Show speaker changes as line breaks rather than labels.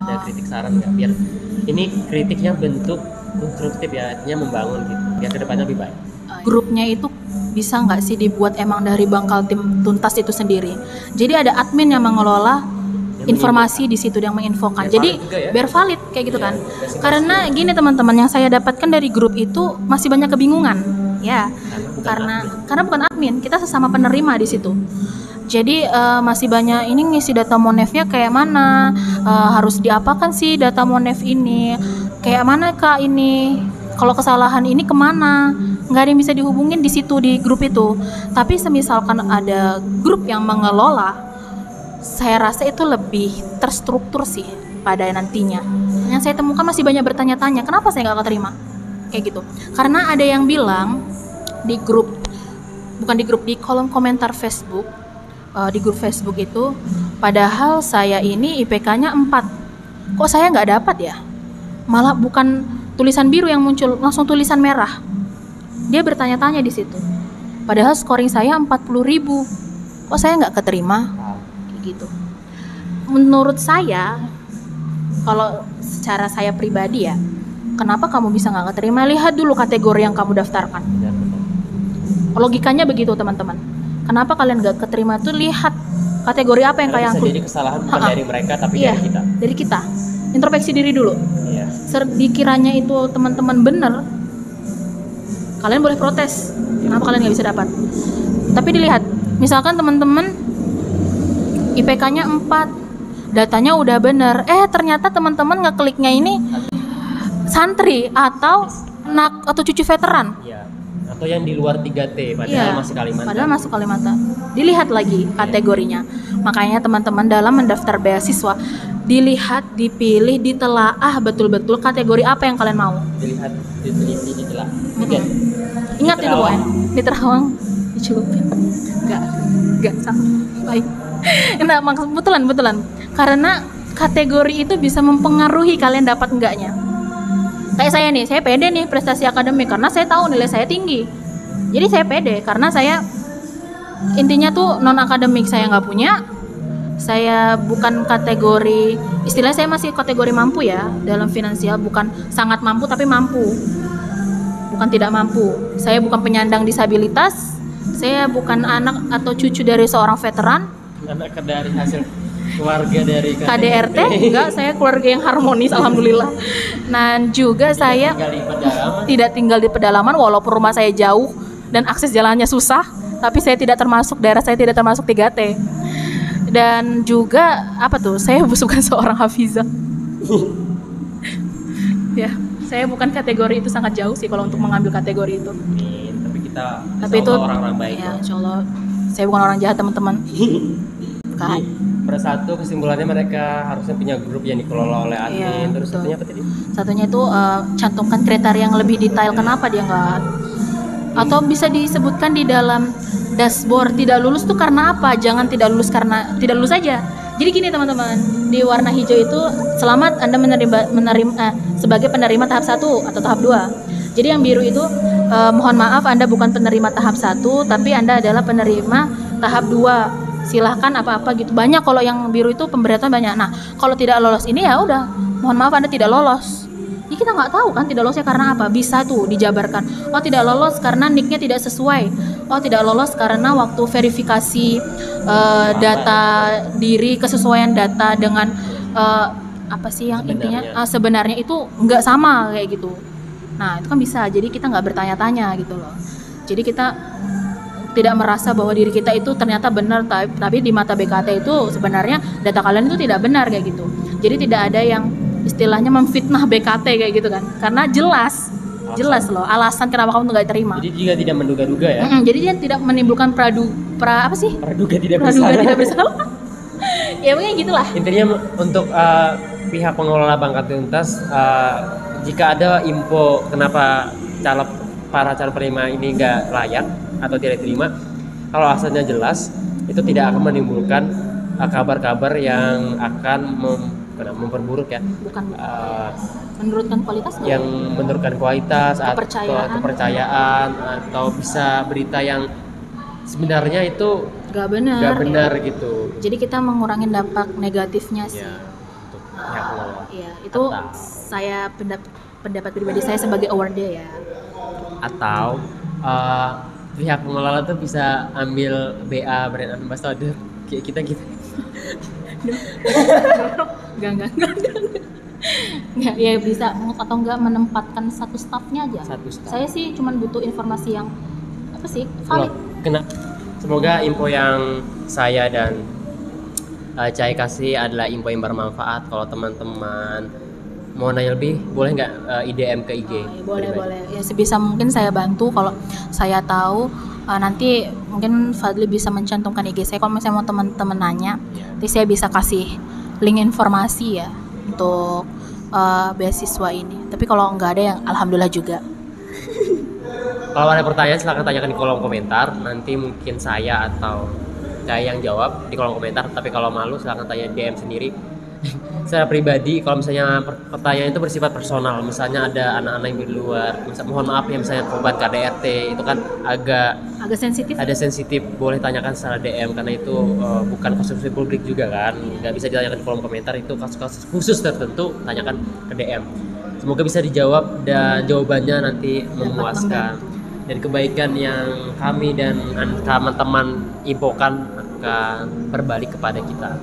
Ada kritik saran nggak? Biar ini kritiknya bentuk konstruktif ya, artinya membangun gitu. Biar kedepannya lebih baik.
Grupnya itu bisa nggak sih dibuat emang dari Bangkal Tim Tuntas itu sendiri? Jadi ada admin yang mengelola informasi di situ yang menginfokan. Jadi biar valid kayak gitu kan. Karena gini teman-teman, yang saya dapatkan dari grup itu masih banyak kebingungan. Ya. Karena bukan admin, kita sesama penerima di situ. Jadi masih banyak ini ngisi data Monef-nya kayak mana, harus diapakan sih data Monef ini, kayak mana kak ini, kalau kesalahan ini kemana, nggak ada yang bisa dihubungin di situ di grup itu. Tapi semisalkan ada grup yang mengelola, saya rasa itu lebih terstruktur sih pada nantinya. Yang saya temukan masih banyak bertanya-tanya, kenapa saya nggak keterima kayak gitu. Karena ada yang bilang di grup, bukan di grup, di kolom komentar Facebook, di grup Facebook itu, padahal saya ini IPK-nya 4, kok saya nggak dapat ya, malah bukan tulisan biru yang muncul, langsung tulisan merah. Dia bertanya-tanya di situ, padahal scoring saya 40.000, kok saya nggak keterima kayak gitu. Menurut saya, kalau secara saya pribadi ya, kenapa kamu bisa nggak keterima, lihat dulu kategori yang kamu daftarkan. Logikanya begitu teman-teman. Kenapa kalian gak keterima tuh, lihat kategori apa yang kalian.
Bisa jadi kesalahan bukan dari mereka tapi dari kita.
Dari kita. Introspeksi diri dulu. Iya. Dikiranya itu teman-teman bener, kalian boleh protes. Kenapa kalian gak bisa dapat? Tapi dilihat, misalkan teman-teman IPK-nya 4, datanya udah bener, ternyata teman-teman ngekliknya ini santri atau anak atau cucu veteran. Iya.
Atau yang di luar 3T padahal masih Kalimantan.
Padahal masuk Kalimantan. Dilihat lagi kategorinya. Makanya teman-teman dalam mendaftar beasiswa, dilihat, dipilih, ditelaah betul-betul kategori apa yang kalian mau.
Dilihat, diteliti, ditelaah.
Ingat itu pokoknya. Di Terawang dicelupin. Enggak sampai. Nah, betulan. Karena kategori itu bisa mempengaruhi kalian dapat enggaknya. Kayak saya nih, saya pede nih prestasi akademik karena saya tahu nilai saya tinggi. Jadi saya pede karena saya intinya tuh non akademik saya nggak punya. Saya bukan kategori, istilahnya saya masih kategori mampu ya dalam finansial, bukan sangat mampu tapi mampu. Bukan tidak mampu. Saya bukan penyandang disabilitas. Saya bukan anak atau cucu dari seorang veteran.
Anak dari hasil keluarga dari
KDRT, enggak, saya keluarga yang harmonis alhamdulillah. Nah, juga saya tidak tinggal di pedalaman walaupun rumah saya jauh dan akses jalannya susah, tapi saya tidak termasuk, daerah saya tidak termasuk 3T. Dan juga saya bukan seorang hafizah. Ya, saya bukan kategori itu, sangat jauh sih kalau untuk mengambil kategori itu. Tapi itu
orang-orang baik.
Ya, insyaallah saya bukan orang jahat teman-teman. Bukan.
Pada satu kesimpulannya mereka harusnya punya grup yang dikelola oleh admin. Terus betul. Satunya apa tadi?
Satunya itu cantumkan kriteria yang lebih detail. Kenapa dia nggak? Atau bisa disebutkan di dalam dashboard, tidak lulus tuh karena apa? Jangan tidak lulus karena tidak lulus saja. Jadi gini teman-teman, di warna hijau itu selamat Anda menerima sebagai penerima tahap 1 atau tahap 2. Jadi yang biru itu mohon maaf Anda bukan penerima tahap 1 tapi Anda adalah penerima tahap 2. Silahkan apa-apa gitu. Banyak kalau yang biru itu pemberatan banyak. Nah, kalau tidak lolos ini ya udah, mohon maaf Anda tidak lolos. Ini kita nggak tahu kan tidak lolosnya karena apa. Bisa tuh dijabarkan. Oh, tidak lolos karena nicknya tidak sesuai. Oh, tidak lolos karena waktu verifikasi data diri, kesesuaian data dengan apa sih yang intinya sebenarnya itu nggak sama kayak gitu. Nah, itu kan bisa. Jadi kita nggak bertanya-tanya gitu loh. Jadi kita tidak merasa bahwa diri kita itu ternyata benar, tapi di mata BKT itu sebenarnya data kalian itu tidak benar kayak gitu. Jadi tidak ada yang istilahnya memfitnah BKT kayak gitu kan, karena jelas loh alasan kenapa kamu nggak terima.
Jadi juga tidak menduga-duga ya.
Jadi dia tidak menimbulkan praduga tidak bersalah. Ya mungkin gitulah.
Intinya untuk pihak pengelola Bangkal Tuntas, jika ada info kenapa para calon penerima ini nggak layak atau tidak terima, kalau alasannya jelas, itu tidak akan menimbulkan kabar-kabar yang akan memperburuk ya.
Bukan menurunkan kualitas.
Yang menurunkan kualitas atau kepercayaan atau bisa berita yang sebenarnya itu nggak benar gitu.
Jadi kita mengurangi dampak negatifnya sih.
Ya. pihak pengelola.
Iya, itu
Atau-
saya pendapat pribadi saya sebagai awardnya ya.
Atau pihak pengelola tuh bisa ambil BA brand ambassador kayak kita gitu.
Enggak. Nggak, ya bisa atau enggak menempatkan satu staffnya aja.
Satu staff.
Saya sih cuman butuh informasi yang apa sih valid.
Semoga info yang saya dan Cai kasih adalah info yang bermanfaat. Kalau teman-teman mau nanya lebih, boleh nggak IDM ke IG?
Ya, boleh. Ya sebisa mungkin saya bantu. Kalau saya tahu nanti mungkin Fadli bisa mencantumkan IG saya. Kalau misalnya mau teman-teman nanya, nanti saya bisa kasih link informasi ya untuk beasiswa ini. Tapi kalau nggak ada yang alhamdulillah juga.
Kalau ada pertanyaan silahkan tanyakan di kolom komentar. Nanti mungkin saya atau Cai yang jawab di kolom komentar. Tapi kalau malu silahkan tanya DM sendiri. Secara pribadi, kalau misalnya pertanyaan itu bersifat personal, misalnya ada anak-anak yang di luar, mohon maaf ya, misalnya korban KDRT itu kan agak sensitif, boleh tanyakan secara DM karena itu bukan kasus publik juga kan, nggak bisa ditanyakan di kolom komentar, itu kasus-kasus khusus tertentu tanyakan ke DM. Semoga bisa dijawab dan jawabannya nanti memuaskan, dan kebaikan yang kami dan teman-teman infokan akan berbalik kepada kita.